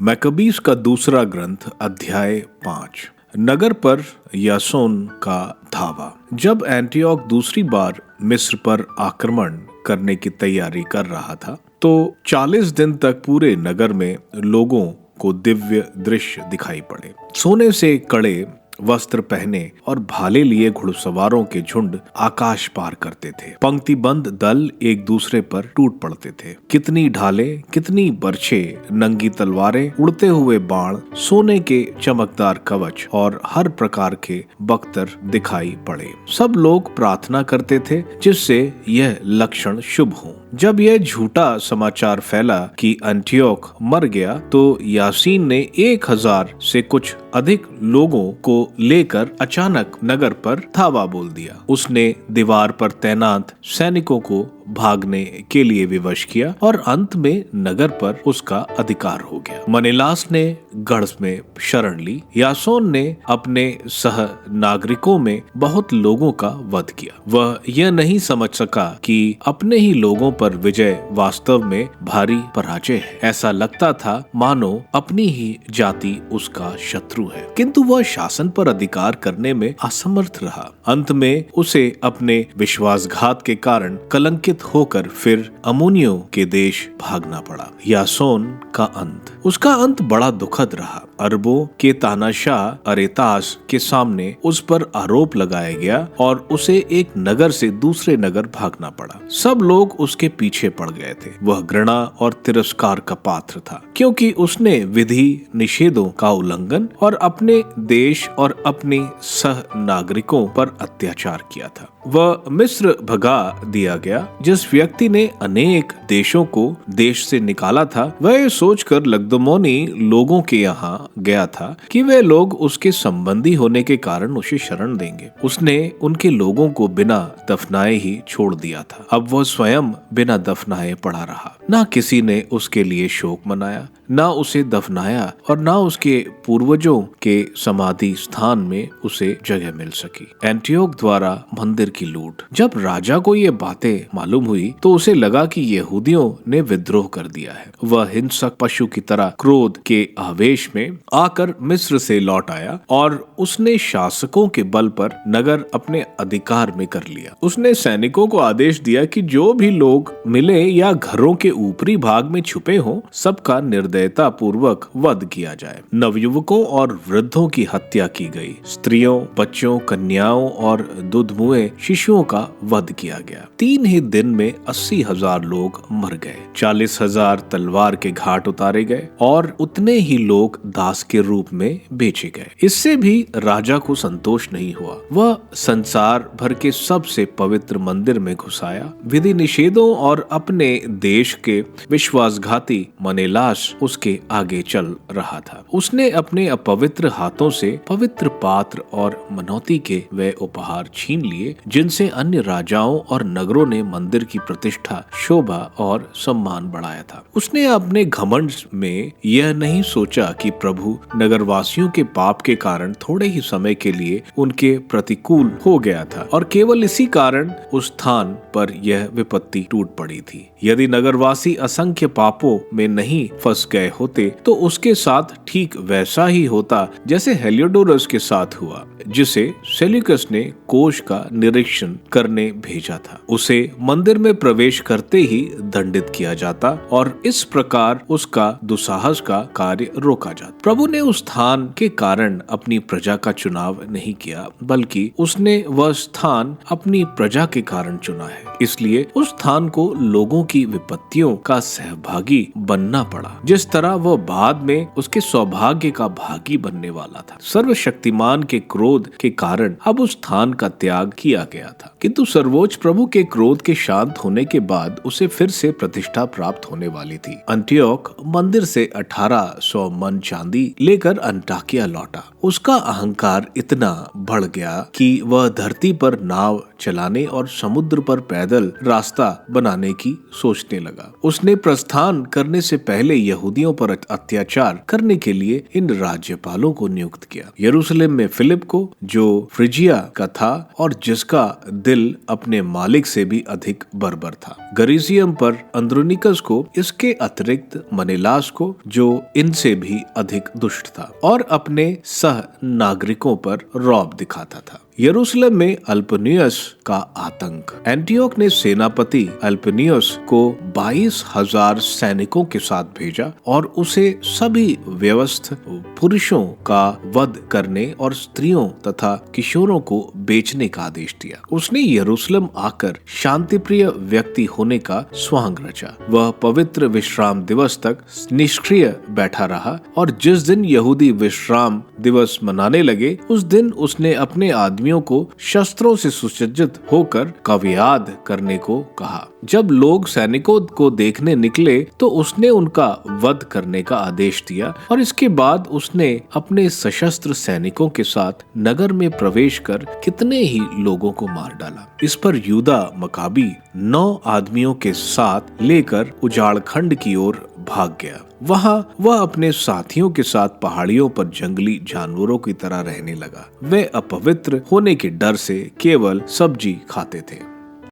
मैकबीस का दूसरा ग्रंथ अध्याय 5। नगर पर यासोन का धावा। जब एंटियोक दूसरी बार मिस्र पर आक्रमण करने की तैयारी कर रहा था तो 40 दिन तक पूरे नगर में लोगों को दिव्य दृश्य दिखाई पड़े। सोने से कड़े वस्त्र पहने और भाले लिए घुड़सवारों के झुंड आकाश पार करते थे। पंक्तिबंद दल एक दूसरे पर टूट पड़ते थे। कितनी ढाले, कितनी बर्छे, नंगी तलवारें, उड़ते हुए बाण, सोने के चमकदार कवच और हर प्रकार के बख्तर दिखाई पड़े। सब लोग प्रार्थना करते थे जिससे यह लक्षण शुभ हो। जब यह झूठा समाचार फैला कि एंटियोक मर गया तो यासीन ने 1000 से कुछ अधिक लोगों को लेकर अचानक नगर पर धावा बोल दिया। उसने दीवार पर तैनात सैनिकों को भागने के लिए विवश किया और अंत में नगर पर उसका अधिकार हो गया। मनेलास ने गढ़ में शरण ली। यासोन ने अपने सह नागरिकों में बहुत लोगों का वध किया। वह यह नहीं समझ सका कि अपने ही लोगों पर विजय वास्तव में भारी पराजय है। ऐसा लगता था मानो अपनी ही जाति उसका शत्रु है, किंतु वह शासन पर अधिकार करने में असमर्थ रहा। अंत में उसे अपने विश्वासघात के कारण कलंकित होकर फिर अम्मोनियों के देश भागना पड़ा। यासोन का अंत। उसका अंत बड़ा दुखद रहा। अरबों के तानाशाह अरेतास के सामने उस पर आरोप लगाया गया और उसे एक नगर से दूसरे नगर भागना पड़ा। सब लोग उसके पीछे पड़ गए थे। वह घृणा और तिरस्कार का पात्र था क्योंकि उसने विधि निषेधों का उल्लंघन और अपने देश और अपने सह नागरिकों पर अत्याचार किया था। वह मिस्र भगा दिया गया। जिस व्यक्ति ने अनेक देशों को देश से निकाला था वह सोचकर लग्दमोनी लोगों के यहाँ गया था कि वे लोग उसके संबंधी होने के कारण उसे शरण देंगे। उसने उनके लोगों को बिना दफनाए ही छोड़ दिया था। अब वह स्वयं बिना दफनाए पड़ा रहा। ना किसी ने उसके लिए शोक मनाया, ना उसे दफनाया और ना उसके पूर्वजों के समाधि स्थान में उसे जगह मिल सकी। एंटियोक द्वारा मंदिर की लूट। जब राजा को ये बातें मालूम हुई तो उसे लगा कि यहूदियों ने विद्रोह कर दिया है। वह हिंसक पशु की तरह क्रोध के आवेश में आकर मिस्र से लौट आया और उसने शासकों के बल पर नगर अपने अधिकार में कर लिया। उसने सैनिकों को आदेश दिया कि जो भी लोग मिले या घरों के ऊपरी भाग में छुपे हों, सबका निर्दयता पूर्वक वध किया जाए। नवयुवकों और वृद्धों की हत्या की गई। स्त्रियों, बच्चों, कन्याओं और दुधमुए शिशुओं का वध किया गया। 3 ही दिन में 80,000 लोग मर गए। 40,000 तलवार के घाट उतारे गए और उतने ही लोग दास के रूप में बेचे गए। इससे भी राजा को संतोष नहीं हुआ। वह संसार भर के सबसे पवित्र मंदिर में घुस आया। विधि निषेधों और अपने देश के विश्वासघाती मनेलास उसके आगे चल रहा था। उसने अपने अपवित्र हाथों से पवित्र पात्र और मनौती के वे उपहार छीन लिए जिनसे अन्य राजाओं और नगरों ने मंदिर की प्रतिष्ठा, शोभा और सम्मान बढ़ाया था। उसने अपने घमंड में यह नहीं सोचा कि प्रभु नगरवासियों के पाप के कारण थोड़े ही समय के लिए उनके प्रतिकूल हो गया था और केवल इसी कारण उस स्थान पर यह विपत्ति टूट पड़ी थी। यदि नगरवासी असंख्य पापों में नहीं फंस गए होते तो उसके साथ ठीक वैसा ही होता जैसे हेलियोडोरस के साथ हुआ, जिसे सेल्यूकस ने कोष का निरीक्षण करने भेजा था। उसे मंदिर में प्रवेश करते ही दंडित किया जाता और इस प्रकार उसका दुस्साहस का कार्य रोका जाता। प्रभु ने उस स्थान के कारण अपनी प्रजा का चुनाव नहीं किया, बल्कि उसने वह स्थान अपनी प्रजा के कारण चुना है। इसलिए उस स्थान को लोगों की विपत्तियों का सहभागी बनना पड़ा, जिस तरह वह बाद में उसके सौभाग्य का भागी बनने वाला था। सर्वशक्तिमान के क्रोध के कारण अब उस स्थान का त्याग किया गया था, किंतु सर्वोच्च प्रभु के क्रोध के शांत होने के बाद उसे फिर से प्रतिष्ठा प्राप्त होने वाली थी। एंटियोक मंदिर से 1800 मन चांदी लेकर अंटाकिया लौटा। उसका अहंकार इतना बढ़ गया कि वह धरती पर नाव चलाने और समुद्र पर पैदल रास्ता बनाने की सोचने लगा। उसने प्रस्थान करने से पहले यहूदियों पर अत्याचार करने के लिए इन राज्यपालों को नियुक्त किया। यरूशलेम में फिलिप को, जो फ्रिजिया का था और जिसका दिल अपने मालिक से भी अधिक बर्बर था। गरीजियम पर अंद्रोनिकस को, इसके अतिरिक्त मनेलास को, जो इनसे भी अधिक दुष्ट था और अपने सह नागरिकों पर रौब दिखाता था। यरूशलेम में अल्पनियस का आतंक। एंटियोक ने सेनापति अल्पनियस को 22,000 सैनिकों के साथ भेजा और उसे सभी व्यवस्थ पुरुषों का वध करने और स्त्रियों तथा किशोरों को बेचने का आदेश दिया। उसने यरूशलेम आकर शांतिप्रिय व्यक्ति होने का स्वांग रचा। वह पवित्र विश्राम दिवस तक निष्क्रिय बैठा रहा और जिस दिन यहूदी विश्राम दिवस मनाने लगे उस दिन उसने अपने आदमियों को शस्त्रों से सुसज्जित होकर कव्याद करने को कहा। जब लोग सैनिकों को देखने निकले तो उसने उनका वध करने का आदेश दिया और इसके बाद उसने अपने सशस्त्र सैनिकों के साथ नगर में प्रवेश कर कितने ही लोगों को मार डाला। इस पर यूदा मकाबी 9 आदमियों के साथ लेकर उजाड़खंड की ओर भाग गया। वहाँ वह अपने साथियों के साथ पहाड़ियों पर जंगली जानवरों की तरह रहने लगा। वे अपवित्र होने के डर से केवल सब्जी खाते थे।